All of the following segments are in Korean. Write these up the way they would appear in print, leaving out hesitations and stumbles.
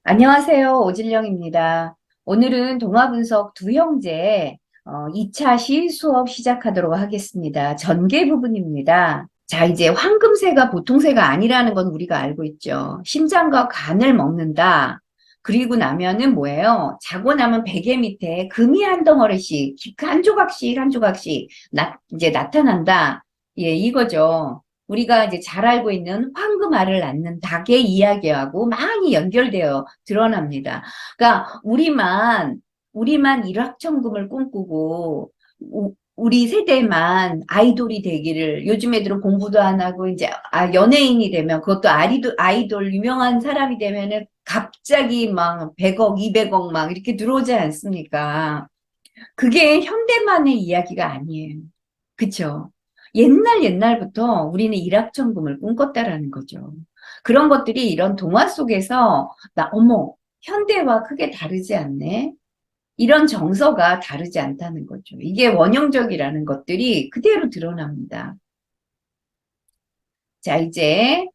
안녕하세요. 오진령입니다. 오늘은 동화분석 두 형제 2차 시 수업 시작하도록 하겠습니다. 전개 부분입니다. 자, 이제 황금새가 보통 새가 아니라는 건 우리가 알고 있죠. 심장과 간을 먹는다. 그리고 나면은 뭐예요? 자고 나면 베개 밑에 금이 한 덩어리씩, 한 조각씩, 한 조각씩 이제 나타난다. 예, 이거죠. 우리가 이제 잘 알고 있는 황금알을 낳는 닭의 이야기하고 많이 연결되어 드러납니다. 그러니까 우리만 일확천금을 꿈꾸고 우리 세대만 아이돌이 되기를 요즘 애들은 공부도 안 하고 이제 연예인이 되면 그것도 아이돌 유명한 사람이 되면은 갑자기 막 100억, 200억 막 이렇게 들어오지 않습니까? 그게 현대만의 이야기가 아니에요. 그쵸? 옛날부터 우리는 일확천금을 꿈꿨다라는 거죠. 그런 것들이 이런 동화 속에서 어머, 현대와 크게 다르지 않네? 이런 정서가 다르지 않다는 거죠. 이게 원형적이라는 것들이 그대로 드러납니다. 자, 이제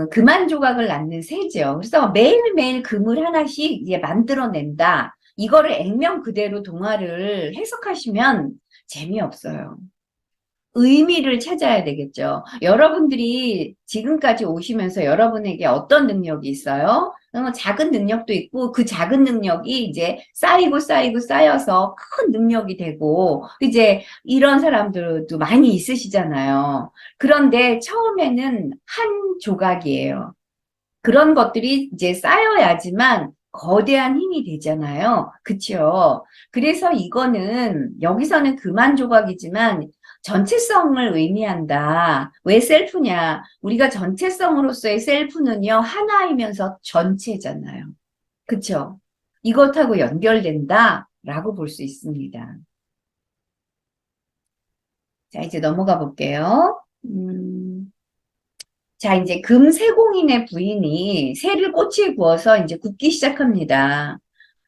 금한 조각을 낳는 새죠. 그래서 매일매일 금을 하나씩 이제 만들어낸다. 이거를 액면 그대로 동화를 해석하시면 재미없어요. 의미를 찾아야 되겠죠. 여러분들이 지금까지 오시면서 여러분에게 어떤 능력이 있어요? 작은 능력도 있고 그 작은 능력이 이제 쌓이고 쌓여서 큰 능력이 되고 이제 이런 사람들도 많이 있으시잖아요. 그런데 처음에는 한 조각이에요. 그런 것들이 이제 쌓여야지만 거대한 힘이 되잖아요. 그쵸? 그래서 이거는 여기서는 그만 조각이지만 전체성을 의미한다. 왜 셀프냐? 우리가 전체성으로서의 셀프는요, 하나이면서 전체잖아요. 그쵸? 이것하고 연결된다. 라고 볼 수 있습니다. 자, 이제 넘어가 볼게요. 자, 이제 금세공인의 부인이 새를 꼬치에 구워서 이제 굽기 시작합니다.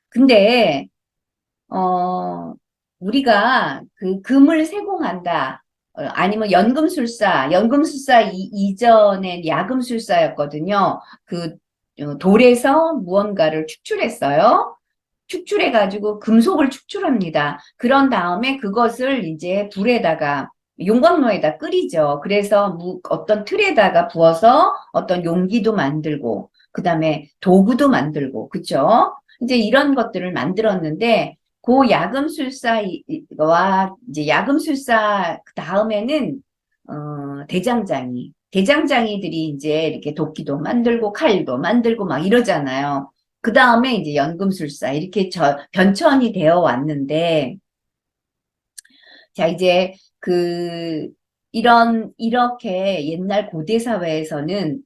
근데, 어, 우리가 그 금을 세공한다. 아니면 연금술사 이전엔 야금술사였거든요. 그 돌에서 무언가를 축출했어요. 축출해가지고 금속을 축출합니다. 그런 다음에 그것을 이제 불에다가 용광로에다 끓이죠. 그래서 어떤 틀에다가 부어서 어떤 용기도 만들고, 그 다음에 도구도 만들고, 그쵸? 이제 이런 것들을 만들었는데, 그 야금술사와 이제 야금술사 그 다음에는 대장장이들이 이제 이렇게 도끼도 만들고 칼도 만들고 막 이러잖아요. 그 다음에 이제 연금술사 이렇게 변천이 되어 왔는데, 자, 이제 이렇게 옛날 고대 사회에서는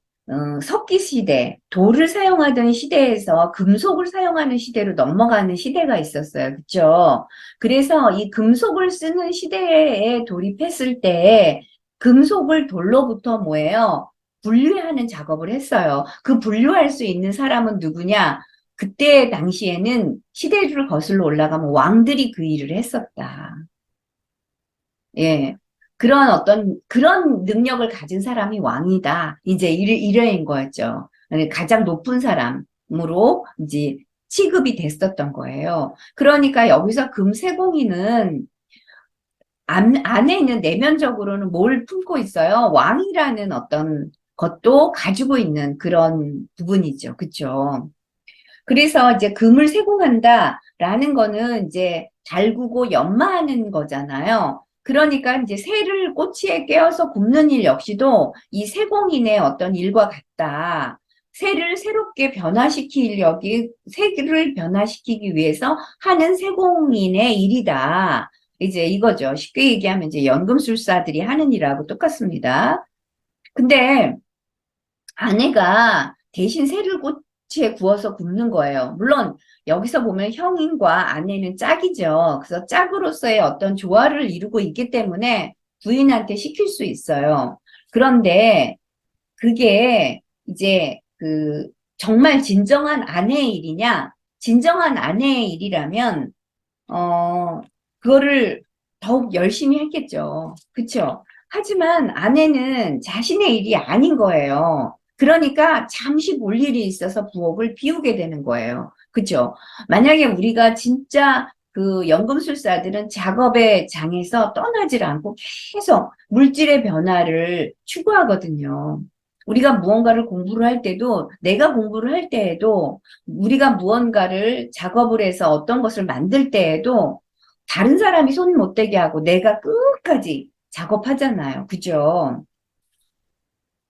석기 시대, 돌을 사용하던 시대에서 금속을 사용하는 시대로 넘어가는 시대가 있었어요. 그쵸? 그래서 이 금속을 쓰는 시대에 돌입했을 때 금속을 돌로부터 뭐예요? 분류하는 작업을 했어요. 그 분류할 수 있는 사람은 누구냐? 그때 당시에는 시대를 거슬러 올라가면 왕들이 그 일을 했었다. 예. 그런 능력을 가진 사람이 왕이다. 이제 이래인 거였죠. 가장 높은 사람으로 이제 취급이 됐었던 거예요. 그러니까 여기서 금세공인은 안에 있는 내면적으로는 뭘 품고 있어요? 왕이라는 어떤 것도 가지고 있는 그런 부분이죠. 그쵸? 그래서 이제 금을 세공한다라는 거는 이제 달구고 연마하는 거잖아요. 그러니까 이제 새를 꼬치에 깨어서 굽는 일 역시도 이 세공인의 어떤 일과 같다. 새를 변화시키기 위해서 하는 세공인의 일이다. 이제 이거죠. 쉽게 얘기하면 이제 연금술사들이 하는 일하고 똑같습니다. 근데 아내가 대신 새를 꼬치에 구워서 굽는 거예요. 물론 여기서 보면 형인과 아내는 짝이죠. 그래서 짝으로서의 어떤 조화를 이루고 있기 때문에 부인한테 시킬 수 있어요. 그런데 그게 이제 정말 진정한 아내의 일이냐? 진정한 아내의 일이라면 어, 그거를 더욱 열심히 했겠죠. 그쵸? 하지만 아내는 자신의 일이 아닌 거예요. 그러니까 잠시 볼 일이 있어서 부엌을 비우게 되는 거예요. 그죠? 만약에 우리가 진짜 그 연금술사들은 작업의 장에서 떠나질 않고 계속 물질의 변화를 추구하거든요. 우리가 무언가를 공부를 할 때도, 내가 공부를 할 때에도, 우리가 무언가를 작업을 해서 어떤 것을 만들 때에도 다른 사람이 손 못 대게 하고 내가 끝까지 작업하잖아요. 그죠?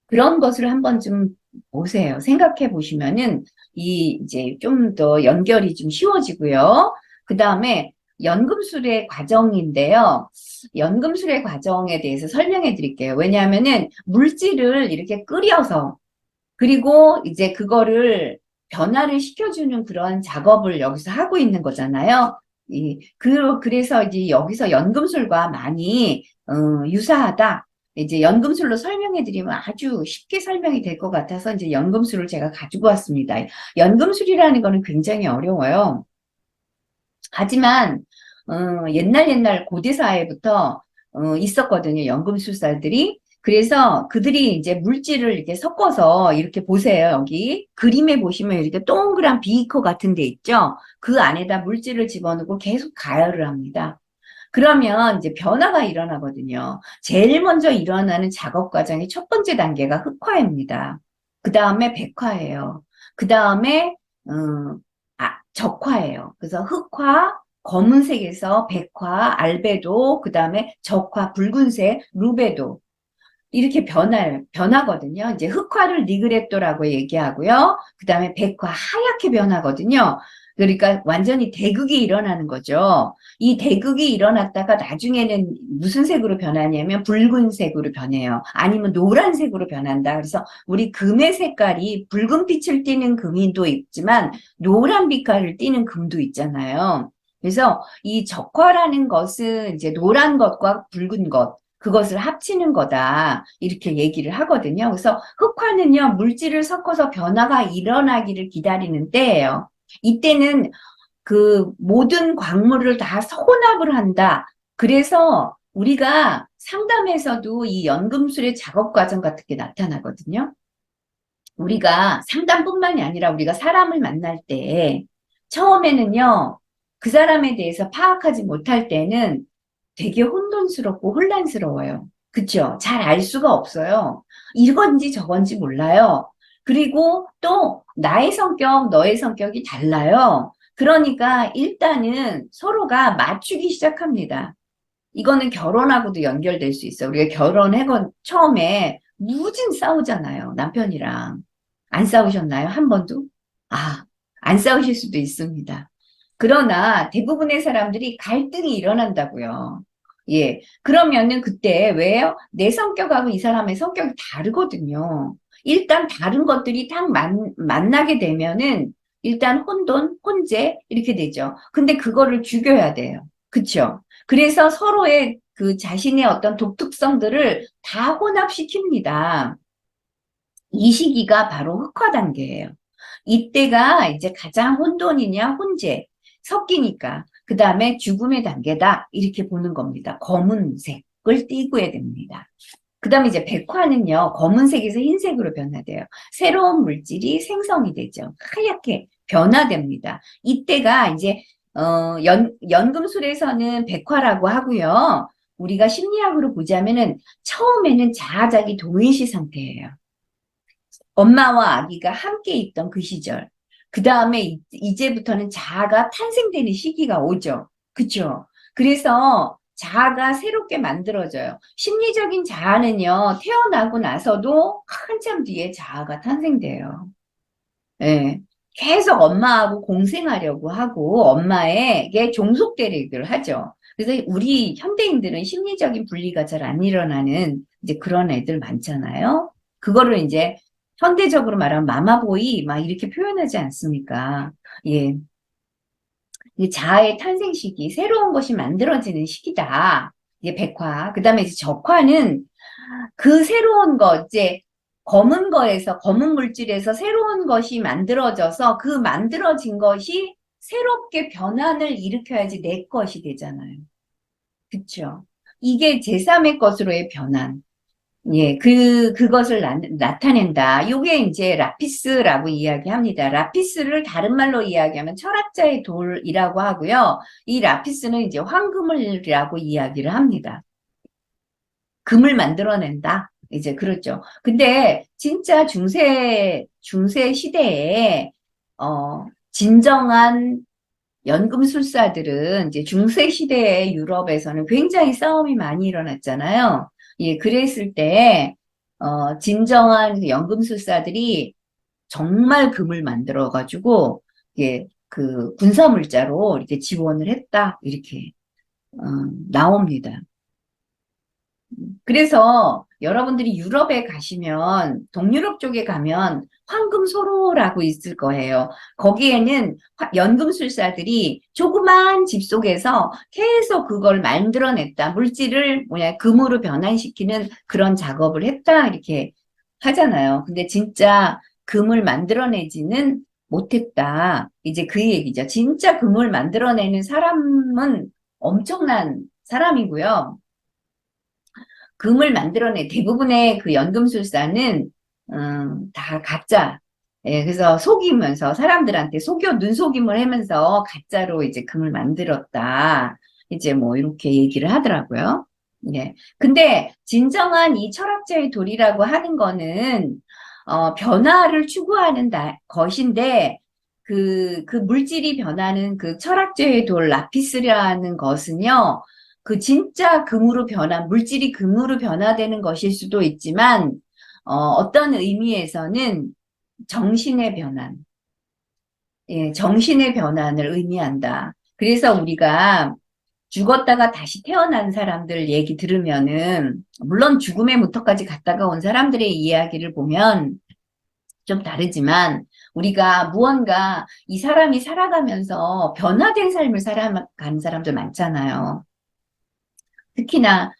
그런 것을 한번 좀 보세요. 생각해 보시면은 이제 좀 더 연결이 좀 쉬워지고요. 그 다음에 연금술의 과정인데요. 연금술의 과정에 대해서 설명해 드릴게요. 왜냐하면은 물질을 이렇게 끓여서 그리고 이제 그거를 변화를 시켜주는 그런 작업을 여기서 하고 있는 거잖아요. 그래서 이제 여기서 연금술과 많이 유사하다. 이제 연금술로 설명해 드리면 아주 쉽게 설명이 될 것 같아서 이제 연금술을 제가 가지고 왔습니다. 연금술이라는 거는 굉장히 어려워요. 하지만 옛날 고대 사회부터 있었거든요. 연금술사들이. 그래서 그들이 이제 물질을 이렇게 섞어서 이렇게 보세요. 여기 그림에 보시면 이렇게 동그란 비커 같은 데 있죠. 그 안에다 물질을 집어넣고 계속 가열을 합니다. 그러면 이제 변화가 일어나거든요. 제일 먼저 일어나는 작업 과정의 첫 번째 단계가 흑화입니다. 그 다음에 백화예요. 그 다음에 적화예요. 그래서 흑화, 검은색에서 백화, 알베도, 그 다음에 적화, 붉은색, 루베도. 이렇게 변하거든요. 이제 흑화를 니그레토라고 얘기하고요. 그 다음에 백화, 하얗게 변하거든요. 그러니까 완전히 대극이 일어나는 거죠. 이 대극이 일어났다가 나중에는 무슨 색으로 변하냐면 붉은색으로 변해요. 아니면 노란색으로 변한다. 그래서 우리 금의 색깔이 붉은 빛을 띠는 금도 있지만 노란 빛깔을 띠는 금도 있잖아요. 그래서 이 적화라는 것은 이제 노란 것과 붉은 것, 그것을 합치는 거다. 이렇게 얘기를 하거든요. 그래서 흑화는요, 물질을 섞어서 변화가 일어나기를 기다리는 때예요. 이때는 그 모든 광물을 다 혼합을 한다. 그래서 우리가 상담에서도 이 연금술의 작업 과정 같은 게 나타나거든요. 우리가 상담뿐만이 아니라 우리가 사람을 만날 때 처음에는요, 그 사람에 대해서 파악하지 못할 때는 되게 혼돈스럽고 혼란스러워요. 그쵸? 잘 알 수가 없어요. 이건지 저건지 몰라요. 그리고 또 나의 성격, 너의 성격이 달라요. 그러니까 일단은 서로가 맞추기 시작합니다. 이거는 결혼하고도 연결될 수 있어요. 우리가 결혼하고 처음에 무진 싸우잖아요. 남편이랑. 안 싸우셨나요? 한 번도? 아, 안 싸우실 수도 있습니다. 그러나 대부분의 사람들이 갈등이 일어난다고요. 예. 그러면은 그때 왜요? 내 성격하고 이 사람의 성격이 다르거든요. 일단 다른 것들이 딱 만나게 되면은 일단 혼돈, 혼재 이렇게 되죠. 근데 그거를 죽여야 돼요. 그쵸? 그래서 서로의 그 자신의 어떤 독특성들을 다 혼합시킵니다. 이 시기가 바로 흑화 단계예요. 이때가 이제 가장 혼돈이냐 혼재 섞이니까 그 다음에 죽음의 단계다 이렇게 보는 겁니다. 검은색을 띠고야 됩니다. 그 다음에 이제 백화는요 검은색에서 흰색으로 변화돼요. 새로운 물질이 생성이 되죠. 하얗게 변화됩니다. 이때가 이제 연금술에서는 백화라고 하고요. 우리가 심리학으로 보자면은 처음에는 자아자기 동일시 상태예요. 엄마와 아기가 함께 있던 그 시절. 그 다음에 이제부터는 자아가 탄생되는 시기가 오죠. 그쵸? 그래서 자아가 새롭게 만들어져요. 심리적인 자아는요, 태어나고 나서도 한참 뒤에 자아가 탄생돼요. 예. 계속 엄마하고 공생하려고 하고 엄마에게 종속되기를 하죠. 그래서 우리 현대인들은 심리적인 분리가 잘 안 일어나는 이제 그런 애들 많잖아요. 그거를 이제 현대적으로 말하면 마마보이 막 이렇게 표현하지 않습니까? 예. 이 자아의 탄생 시기, 새로운 것이 만들어지는 시기다. 이제 백화. 그 다음에 이제 적화는 그 새로운 것, 이제 검은 거에서, 검은 물질에서 새로운 것이 만들어져서 그 만들어진 것이 새롭게 변환을 일으켜야지 내 것이 되잖아요. 그쵸? 이게 제3의 것으로의 변환. 예, 그것을 나타낸다. 요게 이제 라피스라고 이야기합니다. 라피스를 다른 말로 이야기하면 철학자의 돌이라고 하고요. 이 라피스는 이제 황금을이라고 이야기를 합니다. 금을 만들어낸다. 이제 그렇죠. 근데 진짜 중세 시대에, 진정한 연금술사들은 이제 중세 시대의 유럽에서는 굉장히 싸움이 많이 일어났잖아요. 예, 그랬을 때, 진정한 그 연금술사들이 정말 금을 만들어가지고, 예, 그 군사물자로 이렇게 지원을 했다. 이렇게, 나옵니다. 그래서 여러분들이 유럽에 가시면 동유럽 쪽에 가면 황금소로라고 있을 거예요. 거기에는 연금술사들이 조그만 집 속에서 계속 그걸 만들어냈다. 물질을 뭐냐 금으로 변환시키는 그런 작업을 했다. 이렇게 하잖아요. 근데 진짜 금을 만들어내지는 못했다. 이제 그 얘기죠. 진짜 금을 만들어내는 사람은 엄청난 사람이고요. 금을 만들어내 대부분의 그 연금술사는 다 가짜. 예, 그래서 속이면서 사람들한테 눈속임을 하면서 가짜로 이제 금을 만들었다. 이제 뭐 이렇게 얘기를 하더라고요. 예. 근데 진정한 이 철학자의 도리라고 하는 거는 변화를 추구하는 것인데 그 물질이 변하는 그 철학자의 돌 라피스라는 것은요. 그 진짜 물질이 금으로 변화되는 것일 수도 있지만, 어떤 의미에서는 정신의 변환, 예, 정신의 변환을 의미한다. 그래서 우리가 죽었다가 다시 태어난 사람들 얘기 들으면은, 물론 죽음의 무턱까지 갔다가 온 사람들의 이야기를 보면 좀 다르지만, 우리가 무언가 이 사람이 살아가면서 변화된 삶을 살아가는 사람들 많잖아요. 특히나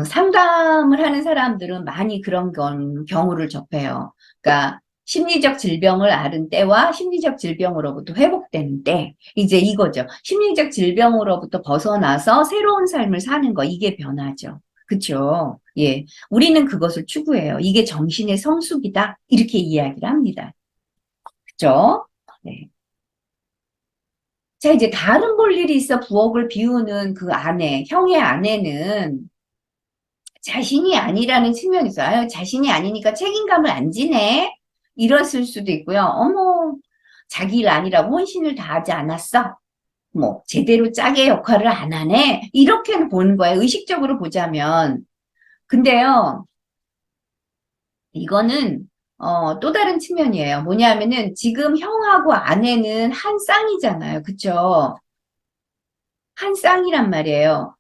상담을 하는 사람들은 많이 그런 경우를 접해요. 그러니까 심리적 질병을 앓은 때와 심리적 질병으로부터 회복되는 때, 이제 이거죠. 심리적 질병으로부터 벗어나서 새로운 삶을 사는 거, 이게 변화죠. 그쵸? 예. 우리는 그것을 추구해요. 이게 정신의 성숙이다. 이렇게 이야기를 합니다. 그쵸? 네. 자, 이제 다른 볼 일이 있어 부엌을 비우는 그 형의 아내는 자신이 아니라는 측면에서, 아유, 자신이 아니니까 책임감을 안 지네? 이랬을 수도 있고요. 어머, 자기 일 아니라고 혼신을 다하지 않았어? 뭐, 제대로 짝의 역할을 안 하네? 이렇게 보는 거예요. 의식적으로 보자면. 근데요, 이거는, 또 다른 측면이에요. 뭐냐면은, 지금 형하고 아내는 한 쌍이잖아요. 그쵸? 한 쌍이란 말이에요.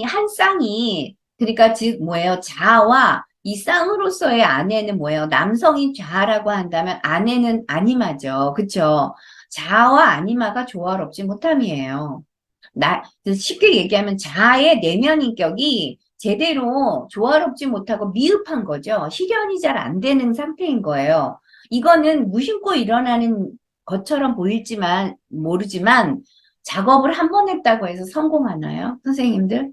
한 쌍이, 그러니까 즉 뭐예요? 자아와 이 쌍으로서의 아내는 뭐예요? 남성이 자아라고 한다면 아내는 아니마죠. 그쵸? 자아와 아니마가 조화롭지 못함이에요. 쉽게 얘기하면 자아의 내면 인격이 제대로 조화롭지 못하고 미흡한 거죠. 실현이 잘 안 되는 상태인 거예요. 이거는 무심코 일어나는 것처럼 모르지만 작업을 한 번 했다고 해서 성공하나요? 선생님들?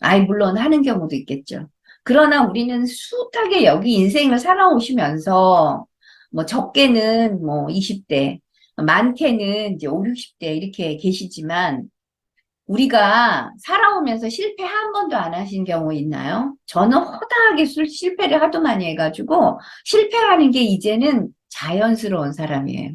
아이, 물론 하는 경우도 있겠죠. 그러나 우리는 숱하게 여기 인생을 살아오시면서, 뭐, 적게는 뭐 20대, 많게는 이제 5, 60대 이렇게 계시지만, 우리가 살아오면서 실패 한 번도 안 하신 경우 있나요? 저는 허다하게 실패를 하도 많이 해가지고, 실패하는 게 이제는 자연스러운 사람이에요.